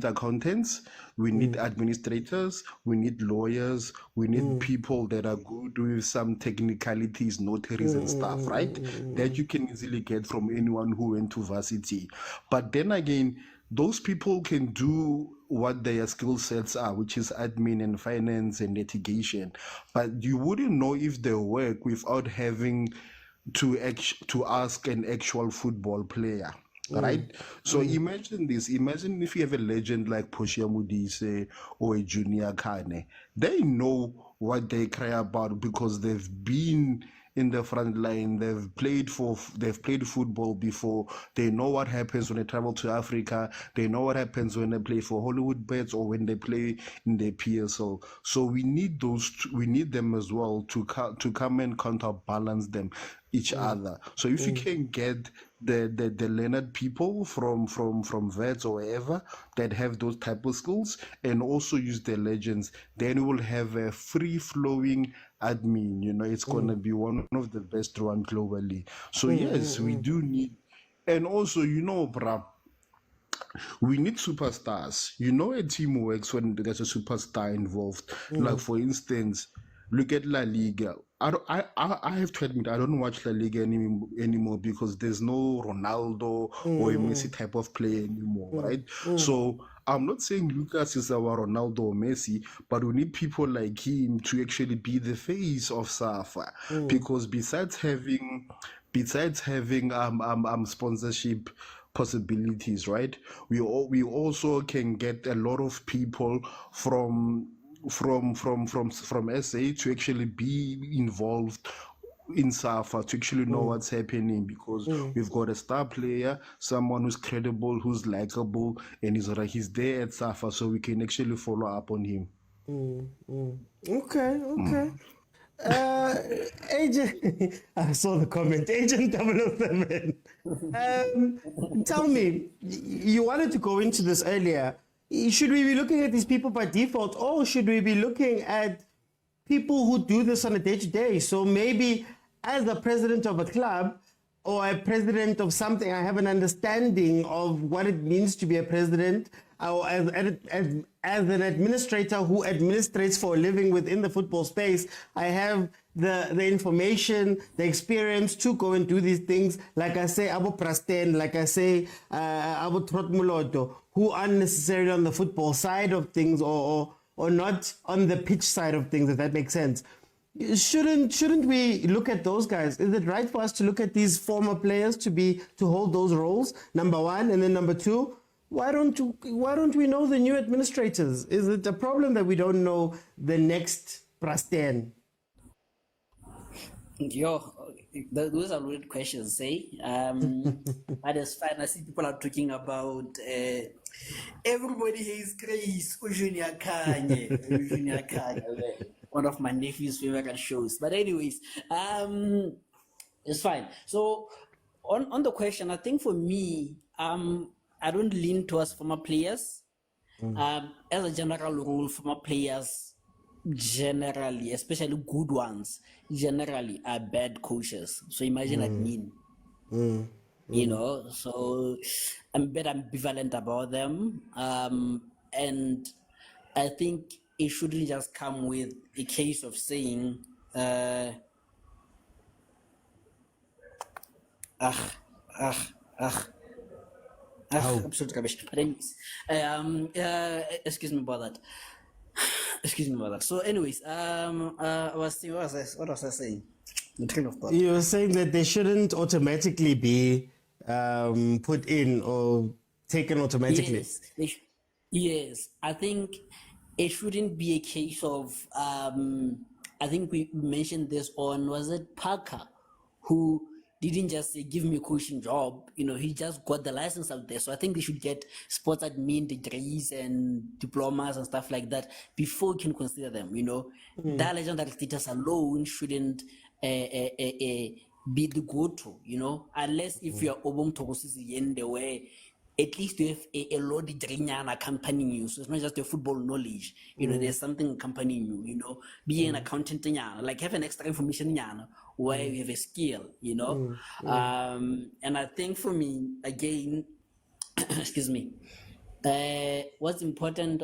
[SPEAKER 3] accountants, we need administrators, we need lawyers, we need people that are good with some technicalities, notaries and stuff, right? That you can easily get from anyone who went to varsity. But then again, those people can do what their skill sets are, which is admin and finance and litigation. But you wouldn't know if they work without having to ask an actual football player. Right? So imagine this. Imagine if you have a legend like Poshia Mudise or a Junior Kane. They know what they cry about because they've been in the front line. They've played football before. They know what happens when they travel to Africa. They know what happens when they play for Hollywood Bets or when they play in the PSL. So we need them as well to come and counterbalance them each other. So if you can get the learned people from vets or wherever that have those type of skills and also use their legends, then we'll have a free-flowing admin. You know, it's gonna be one of the best run globally. So yes, we do need, and also, you know, bruh, we need superstars. You know, a team works when there's a superstar involved. Like for instance, look at La Liga. I have to admit, I don't watch La Liga anymore because there's no Ronaldo or a Messi type of player anymore, right? So I'm not saying Lucas is our Ronaldo or Messi, but we need people like him to actually be the face of Safa, because besides having sponsorship possibilities, right? We also can get a lot of people from SA to actually be involved in Safa, to actually know what's happening, because we've got a star player, someone who's credible, who's likable, and he's there at Safa, so we can actually follow up on him.
[SPEAKER 1] Okay. Agent, I saw the comment. Agent 007. Tell me, you wanted to go into this earlier. Should we be looking at these people by default, or should we be looking at people who do this on a day-to-day? So maybe as a president of a club or a president of something, I have an understanding of what it means to be a president, or as an administrator who administrates for a living within the football space, I have the information, the experience to go and do these things. Like I say, Abu Prasten, like I say, Abu Trotmuloto, who aren't necessarily on the football side of things or not on the pitch side of things, if that makes sense. Shouldn't we look at those guys? Is it right for us to look at these former players to hold those roles? Number one, and then number two, why don't we know the new administrators? Is it a problem that we don't know the next Prasten?
[SPEAKER 4] Yo, those are weird questions, say. But it's fine. I see people are talking about everybody hates Grace, Junior Kanye, one of my nephew's favorite shows. But anyways, it's fine. So on the question, I think for me, I don't lean towards former players. As a general rule, former players generally, especially good ones, generally are bad coaches. So imagine admin. You know, so I'm a bit ambivalent about them. And I think it shouldn't just come with a case of saying Ah, ah, ah.
[SPEAKER 1] How?
[SPEAKER 4] Absolute rubbish. But anyways, excuse me about that. Excuse me about that. So, anyways, I was saying, what was I saying? The train of thought.
[SPEAKER 1] You're saying that they shouldn't automatically be put in or taken automatically.
[SPEAKER 4] Yes, yes. I think it shouldn't be a case of. I think we mentioned this on, was it Parker, who didn't just say give me a coaching job. He just got the license out there. So I think they should get sports admin degrees and diplomas and stuff like that before you can consider them. That legendary status alone shouldn't be the go-to. Unless if you're Obom Togosisi Yende, where at least you have a law degree accompanying you. So it's not just your football knowledge. There's something accompanying you, be an accountant, like have an extra information where you have a skill, and I think for me, again, excuse me, what is important,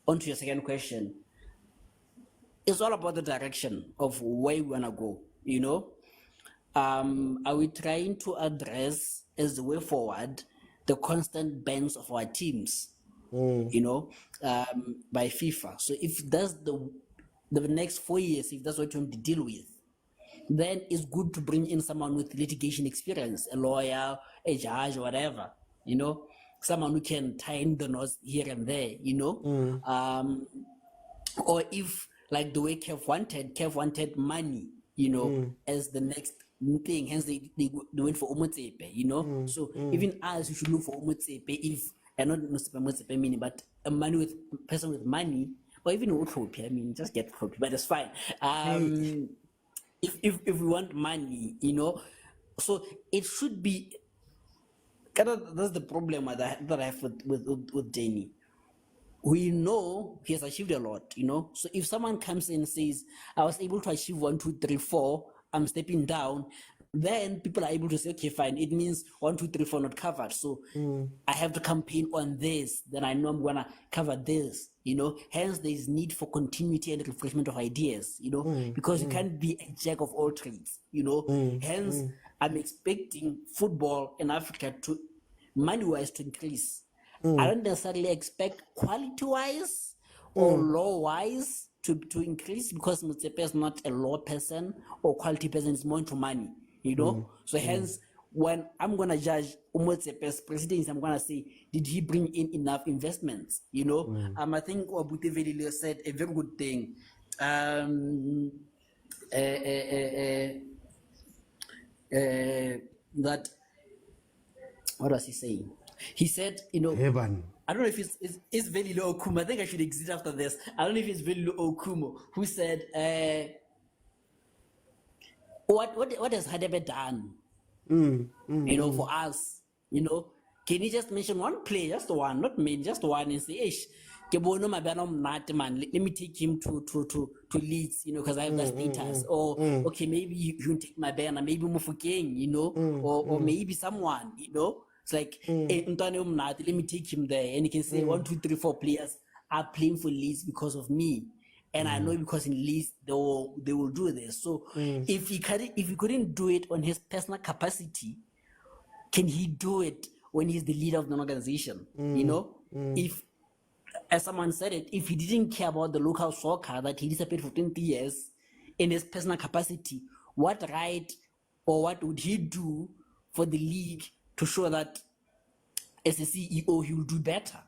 [SPEAKER 4] onto your second question, it's all about the direction of where we want to go, are we trying to address as the way forward the constant bans of our teams, by FIFA? So if that's the next 4 years, if that's what you want to deal with, then it's good to bring in someone with litigation experience, a lawyer, a judge, or whatever, someone who can tie in the knots here and there, or if, like the way Kev wanted money, as the next thing, hence they went for Omotsepe, so even us, we should look for Omotsepe, if, and not Omotsepe meaning, but a person with money, or even Uthopi, I mean, just get Uthopi, but it's fine. If we want money, so it should be, that's the problem that I have with Danny. We know he has achieved a lot, so if someone comes in and says, I was able to achieve 1, 2, 3, 4, I'm stepping down, then people are able to say, okay, fine, it means 1, 2, 3, 4 not covered, so I have to campaign on this, then I know I'm gonna cover this, hence there's need for continuity and refreshment of ideas, because you can't be a jack of all trades, hence I'm expecting football in Africa to, money-wise, to increase. I don't necessarily expect quality-wise or law-wise to increase, because Mutsepe is not a law person or quality person, is more into money, So hence, when I'm going to judge Mutsepe's presidency, I'm going to say, did he bring in enough investments, I think Obute Velile said a very good thing. That, what was he saying? He said,
[SPEAKER 1] Heaven.
[SPEAKER 4] I don't know if it's Velilo Okumo. I think I should exit after this. I don't know if it's Velilo Okumo who said, what has Hadebe done? For us, can you just mention one player, just one, not many, just one, and say, ish, man, let me take him to Leeds, because I have that status. Or okay, maybe you can take my banner, maybe Mufukeng, or maybe someone, It's like, let me take him there, and you can say 1, 2, 3, 4 players are playing for Leeds because of me, and I know because in Leeds they will do this. So if he couldn't do it on his personal capacity, can he do it when he's the leader of the organization? If, as someone said it, if he didn't care about the local soccer that he disappeared for 20 years in his personal capacity, what right or what would he do for the league to show that as a CEO he will do better?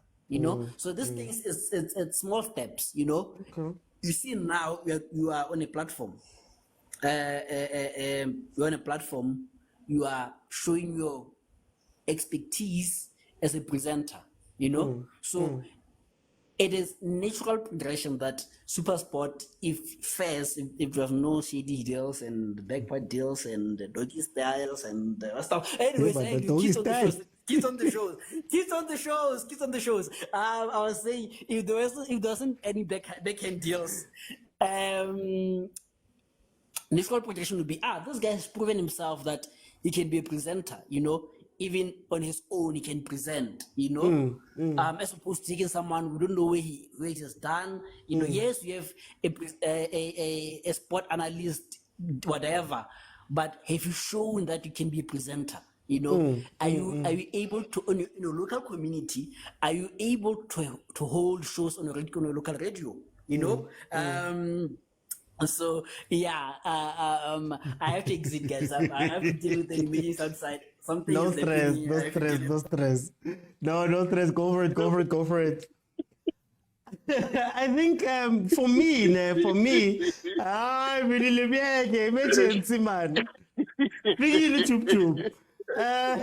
[SPEAKER 4] So this thing is it's small steps.
[SPEAKER 1] Okay.
[SPEAKER 4] You see now you are on a platform. You're on a platform. You are showing your expertise as a presenter. So it is natural progression that SuperSport, if you have no shady deals and backward deals and doggy styles and stuff. Anyways,
[SPEAKER 1] but the
[SPEAKER 4] anyway,
[SPEAKER 1] doggy style.
[SPEAKER 4] kids on the shows. I was saying, if there wasn't any backhand deals, natural progression would be, this guy has proven himself that he can be a presenter, even on his own he can present, as opposed to taking someone we don't know where he has done, yes, we have a sport analyst, whatever, but have you shown that you can be a presenter? You know, are you able to in your local community? Are you able to hold shows on your local radio? You know, so yeah, I have to exit, guys. I have to deal with the images outside. Something
[SPEAKER 1] No
[SPEAKER 4] is
[SPEAKER 1] stress,
[SPEAKER 4] happening.
[SPEAKER 1] no
[SPEAKER 4] I have to
[SPEAKER 1] stress,
[SPEAKER 4] deal
[SPEAKER 1] no stress. No stress. Go for it, go for it, go for it. I think for me, I really live here. Emergency man, really tube tube. Uh,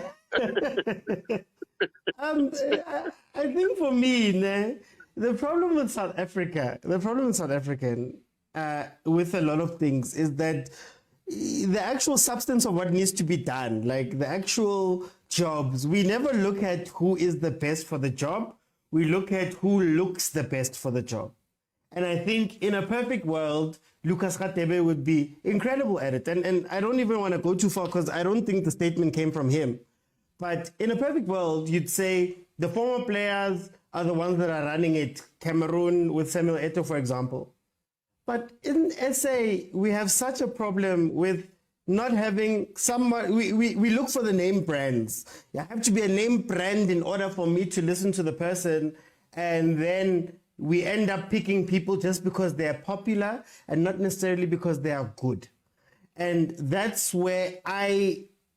[SPEAKER 1] I think for me, the problem with South Africa, with a lot of things is that the actual substance of what needs to be done, like the actual jobs, we never look at who is the best for the job. We look at who looks the best for the job. And I think in a perfect world, Lucas Radebe would be incredible at it. And I don't even want to go too far because I don't think the statement came from him. But in a perfect world, you'd say the former players are the ones that are running it. Cameroon with Samuel Eto'o, for example. But in SA, we have such a problem with not having someone, we look for the name brands. You have to be a name brand in order for me to listen to the person. And then we end up picking people just because they're popular and not necessarily because they are good. And that's where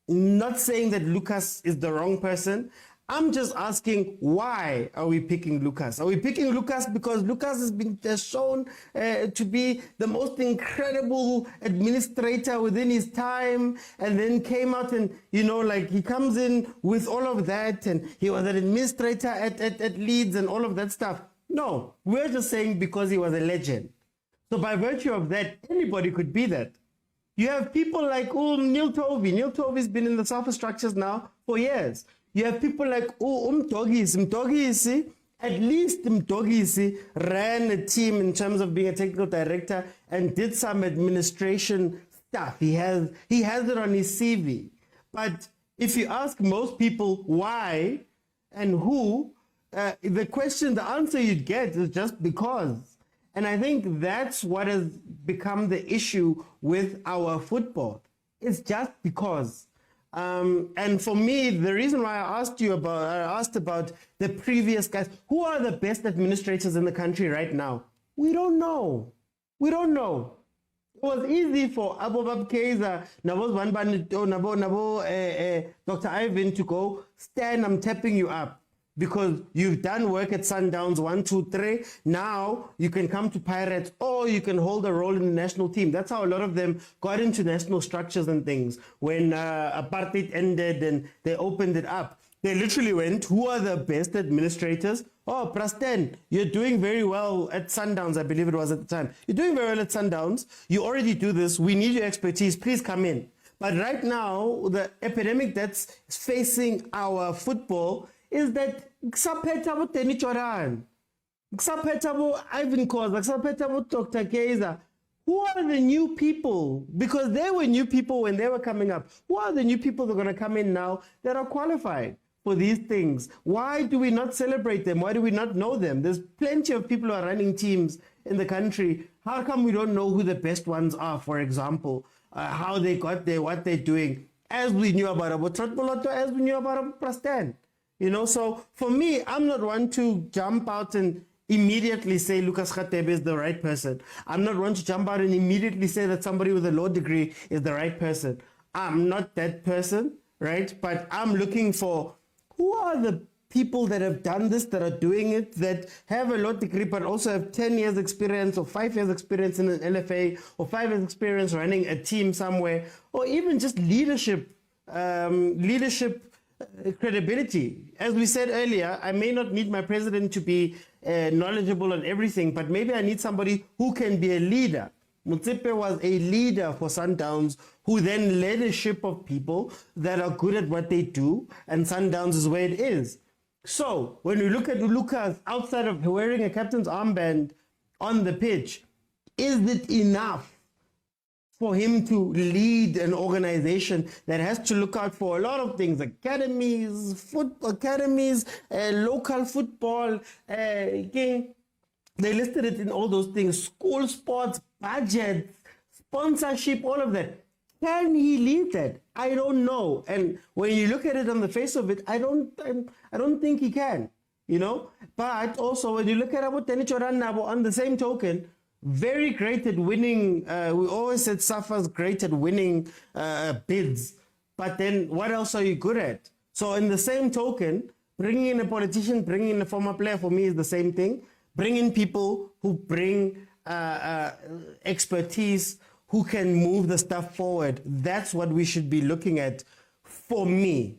[SPEAKER 1] not saying that Lucas is the wrong person. I'm just asking, why are we picking Lucas? Are we picking Lucas because Lucas has been shown to be the most incredible administrator within his time, and then came out and, he comes in with all of that, and he was an administrator at Leeds and all of that stuff. No, we're just saying because he was a legend. So by virtue of that, anybody could be that. You have people like Neil Tovey. Neil Tovey's been in the Safa structures now for years. You have people like Mdogisi. At least Mdogisi ran a team in terms of being a technical director and did some administration stuff. He has it on his CV. But if you ask most people why and who, the answer you'd get is just because. And I think that's what has become the issue with our football. It's just because. And for me, the reason why I asked about the previous guys, who are the best administrators in the country right now? We don't know. It was easy for Ovf Kaizer, Dr. Ivan to go, Stan, I'm tapping you up. Because you've done work at Sundowns 1, 2, 3. Now you can come to Pirates, or you can hold a role in the national team. That's how a lot of them got into national structures and things. When apartheid ended and they opened it up, they literally went, who are the best administrators? Oh, Prasten, you're doing very well at Sundowns, I believe it was at the time. You're doing very well at Sundowns. You already do this. We need your expertise. Please come in. But right now, the epidemic that's facing our football is that kusaphetha bo Danny Joran, kusaphetha bo Ivan Khoza, kusaphetha bo Dr. Kaizer. Who are the new people? Because they were new people when they were coming up. Who are the new people that are going to come in now that are qualified for these things? Why do we not celebrate them? Why do we not know them? There's plenty of people who are running teams in the country. How come we don't know who the best ones are, for example? How they got there, what they're doing, as we knew about Abu Trotmoloto, as we knew about Abu Prasten. So for me, I'm not one to jump out and immediately say Lucas Radebe is the right person. I'm not one to jump out and immediately say that somebody with a law degree is the right person. I'm not that person, right? But I'm looking for who are the people that have done this, that are doing it, that have a law degree, but also have 10 years experience or 5 years experience in an LFA or 5 years experience running a team somewhere, or even just leadership credibility. As we said earlier, I may not need my president to be knowledgeable on everything, but maybe I need somebody who can be a leader. Motsepe was a leader for Sundowns, who then led a ship of people that are good at what they do, and Sundowns is where it is. So when we look at Lucas outside of wearing a captain's armband on the pitch, is it enough for him to lead an organization that has to look out for a lot of things, academies, local football, they listed it in all those things, school sports, budgets, sponsorship, all of that. Can he lead that? I don't know. And when you look at it on the face of it, I don't think he can. You know, but also when you look at Abu Tani Choran on the same token, very great at winning. We always said Safa's great at winning bids. But then what else are you good at? So in the same token, bringing in a politician, bringing in a former player for me is the same thing. Bring in people who bring expertise, who can move the stuff forward. That's what we should be looking at for me.